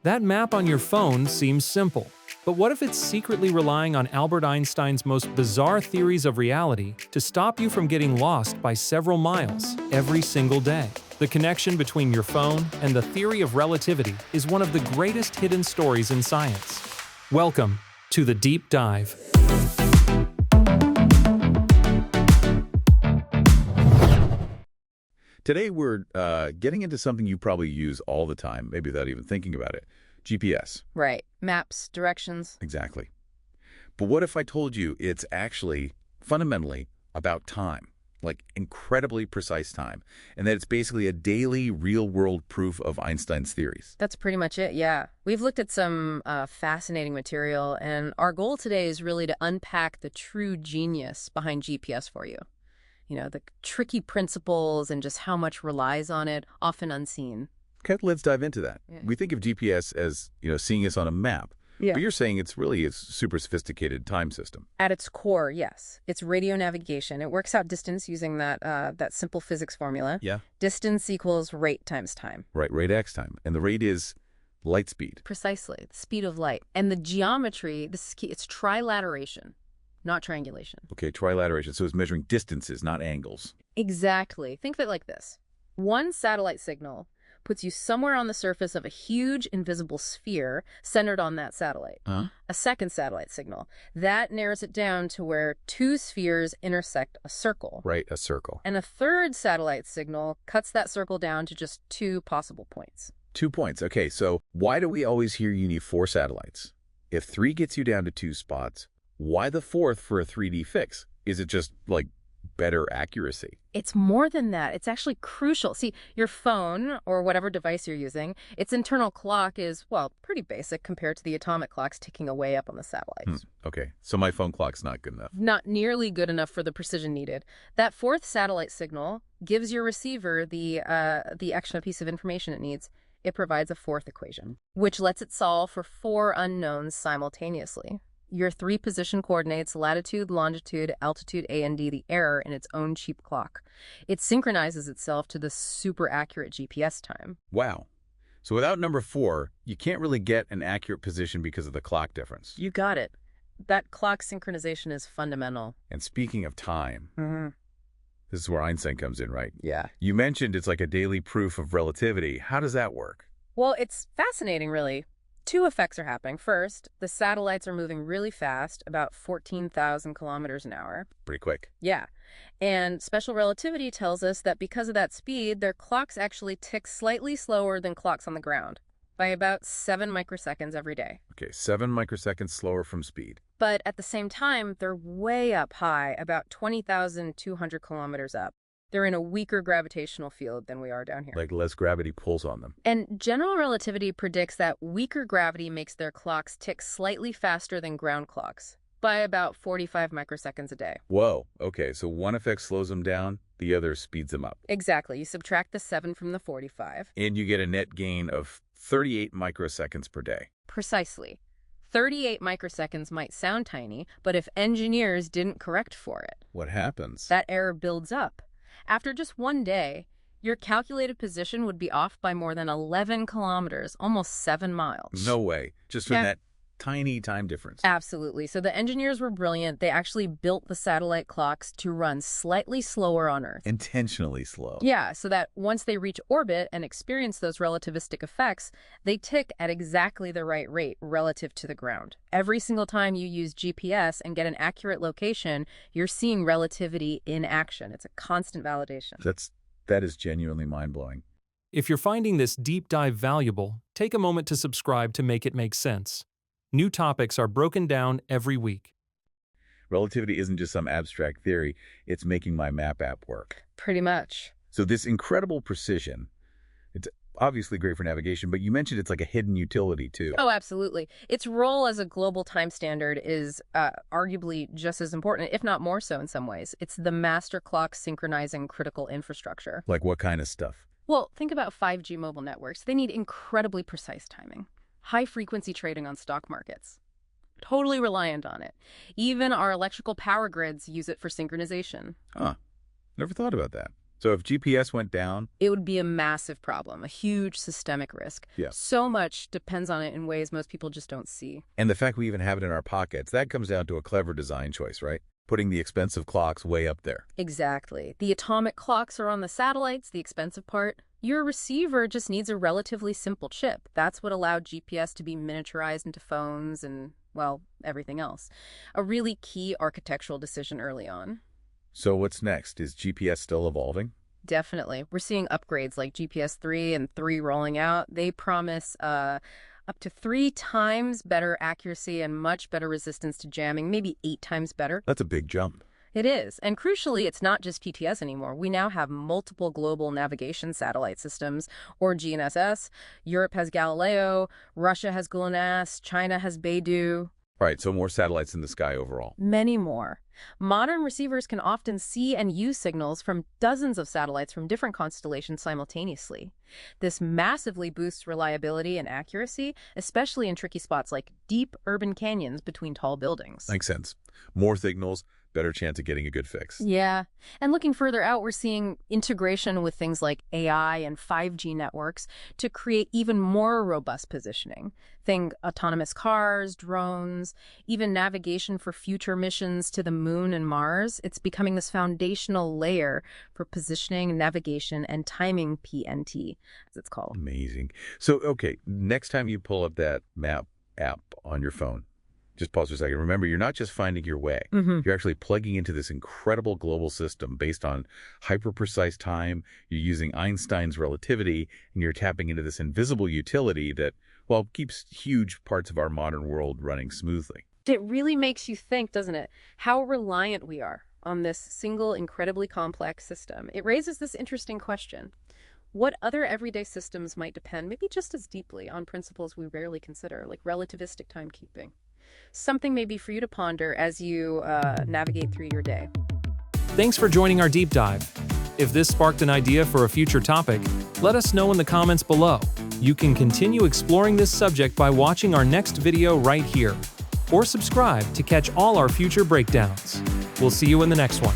That map on your phone seems simple, but what if it's secretly relying on Albert Einstein's most bizarre theories of reality to stop you from getting lost by several miles every single day? The connection between your phone and the theory of relativity is one of the greatest hidden stories in science. Welcome to the Deep Dive. Today we're getting into something you probably use all the time, maybe without even thinking about it. GPS. Right. Maps, directions. Exactly. But what if I told you it's actually fundamentally about time, like incredibly precise time, and that it's basically a daily real-world proof of Einstein's theories? That's pretty much it, yeah. We've looked at some fascinating material, and our goal today is really to unpack the true genius behind GPS for you. You know, the tricky principles and just how much relies on it, often unseen. Okay, let's dive into that. Yeah. We think of GPS as, seeing us on a map. Yeah. But you're saying it's really a super sophisticated time system. At its core, yes. It's radio navigation. It works out distance using that simple physics formula. Yeah. Distance equals rate times time. Right, rate x time. And the rate is light speed. Precisely, the speed of light. And the geometry, this is key, it's trilateration, not triangulation. Okay, trilateration. So it's measuring distances, not angles. Exactly. Think of it like this. One satellite signal puts you somewhere on the surface of a huge invisible sphere centered on that satellite. A second satellite signal. That narrows it down to where two spheres intersect a circle. Right, a circle. And a third satellite signal cuts that circle down to just two possible points. 2 points. Okay, so why do we always hear you need 4 satellites? If 3 gets you down to 2 spots, why the 4th for a 3D fix? Is it just, like, better accuracy? It's more than that. It's actually crucial. See, your phone, or whatever device you're using, its internal clock is, well, pretty basic compared to the atomic clocks ticking away up on the satellites. Okay, so my phone clock's not good enough. Not nearly good enough for the precision needed. That fourth satellite signal gives your receiver the extra piece of information it needs. It provides a fourth equation, which lets it solve for 4 unknowns simultaneously. Your 3 position coordinates, latitude, longitude, altitude, A and D, the error in its own cheap clock. It synchronizes itself to the super accurate GPS time. Wow. So without number 4, you can't really get an accurate position because of the clock difference. You got it. That clock synchronization is fundamental. And speaking of time, this is where Einstein comes in, right? Yeah. You mentioned it's like a daily proof of relativity. How does that work? Well, it's fascinating, really. 2 effects are happening. First, the satellites are moving really fast, about 14,000 kilometers an hour. Pretty quick. Yeah. And special relativity tells us that because of that speed, their clocks actually tick slightly slower than clocks on the ground, by about 7 microseconds every day. Okay, 7 microseconds slower from speed. But at the same time, they're way up high, about 20,200 kilometers up. They're in a weaker gravitational field than we are down here. Like less gravity pulls on them. And general relativity predicts that weaker gravity makes their clocks tick slightly faster than ground clocks, by about 45 microseconds a day. Whoa, okay, so one effect slows them down, the other speeds them up. Exactly. You subtract the 7 from the 45. And you get a net gain of 38 microseconds per day. Precisely. 38 microseconds might sound tiny, but if engineers didn't correct for it, What happens? that error builds up. After just one day, your calculated position would be off by more than 11 kilometers, almost 7 miles. No way. Just from that tiny time difference. Absolutely. So the engineers were brilliant. They actually built the satellite clocks to run slightly slower on Earth. Intentionally slow. Yeah, so that once they reach orbit and experience those relativistic effects, they tick at exactly the right rate relative to the ground. Every single time you use GPS and get an accurate location, you're seeing relativity in action. It's a constant validation. That is genuinely mind-blowing. If you're finding this deep dive valuable, take a moment to subscribe to make it make sense. New topics are broken down every week. Relativity isn't just some abstract theory, it's making my map app work. Pretty much. So this incredible precision, it's obviously great for navigation, but you mentioned it's like a hidden utility too. Oh, absolutely. Its role as a global time standard is arguably just as important, if not more so in some ways. It's the master clock synchronizing critical infrastructure. Like what kind of stuff? Well, think about 5G mobile networks. They need incredibly precise timing. High-frequency trading on stock markets. Totally reliant on it. Even our electrical power grids use it for synchronization. Huh. Never thought about that. So if GPS went down, It would be a massive problem, a huge systemic risk. yeah. So much depends on it in ways most people just don't see. And the fact we even have it in our pockets, that comes down to a clever design choice, right? Putting the expensive clocks way up there. Exactly. The atomic clocks are on the satellites, the expensive part. Your receiver just needs a relatively simple chip. That's what allowed GPS to be miniaturized into phones and, well, everything else. A really key architectural decision early on. So what's next? Is GPS still evolving? Definitely. We're seeing upgrades like GPS 3 and 3 rolling out. They promise up to 3 times better accuracy and much better resistance to jamming, maybe 8 times better. That's a big jump. It is. And crucially, it's not just PTS anymore. We now have multiple global navigation satellite systems, or GNSS. Europe has Galileo, Russia has GLONASS, China has Beidou. Right, so more satellites in the sky overall. Many more. Modern receivers can often see and use signals from dozens of satellites from different constellations simultaneously. This massively boosts reliability and accuracy, especially in tricky spots like deep urban canyons between tall buildings. Makes sense. More signals, better chance of getting a good fix. Yeah. And looking further out, we're seeing integration with things like AI and 5G networks to create even more robust positioning. Think autonomous cars, drones, even navigation for future missions to the moon and Mars. It's becoming this foundational layer for positioning, navigation, and timing PNT, as it's called. Amazing. So, okay, next time you pull up that map app on your phone, just pause for a second. Remember, you're not just finding your way. You're actually plugging into this incredible global system based on hyper-precise time. You're using Einstein's relativity, and you're tapping into this invisible utility that, well, keeps huge parts of our modern world running smoothly. It really makes you think, doesn't it, how reliant we are on this single, incredibly complex system. It raises this interesting question. What other everyday systems might depend, maybe just as deeply, on principles we rarely consider, like relativistic timekeeping? Something maybe for you to ponder as you navigate through your day. Thanks for joining our deep dive. If this sparked an idea for a future topic, let us know in the comments below. You can continue exploring this subject by watching our next video right here, or subscribe to catch all our future breakdowns. We'll see you in the next one.